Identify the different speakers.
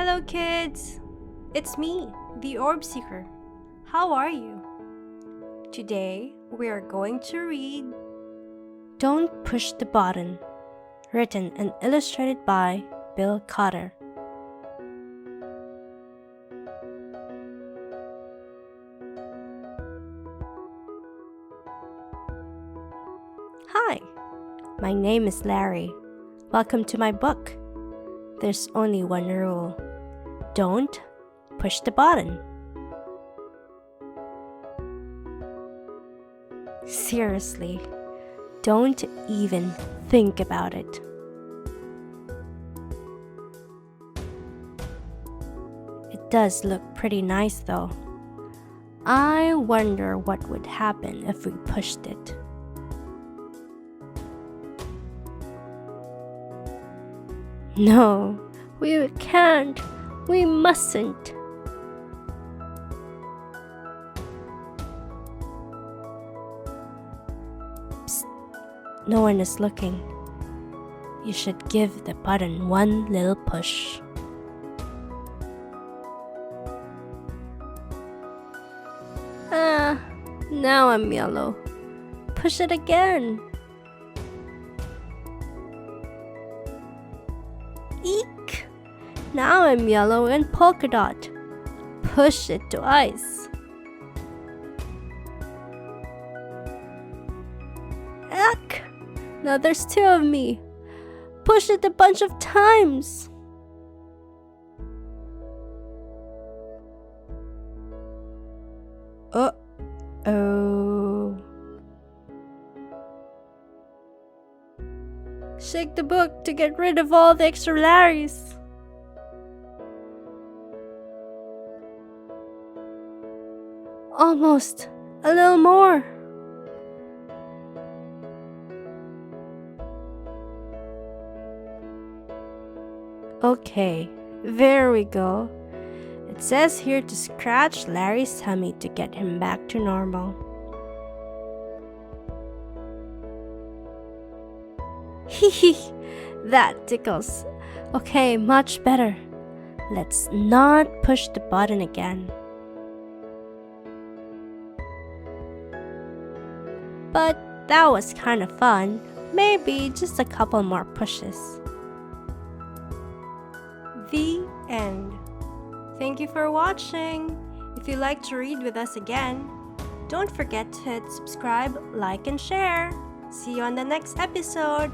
Speaker 1: Hello, kids! It's me, the Orb Seeker. How are you? Today, we are going to read Don't Push the Button, written and illustrated by Bill Cotter. Hi, my name is Larry. Welcome to my book. There's only one rule. Don't push the button. Seriously, don't even think about it. It does look pretty nice though. I wonder what would happen if we pushed it. No, we can't. We mustn't. Psst, no one is looking. You should give the button one little push. Now I'm yellow. Push it again. Eek! Now I'm yellow and polka dot. Push it twice. Eck! Now there's two of me. Push it a bunch of times. Uh-oh. Shake the book to get rid of all the extra Larrys. Almost. A little more. Okay, there we go. It says here to scratch Larry's tummy to get him back to normal. Hehe, that tickles. Okay, much better. Let's not push the button again. But that was kind of fun. Maybe just a couple more pushes. The end. Thank you for watching. If you'd like to read with us again, don't forget to hit subscribe, like, and share. See you on the next episode.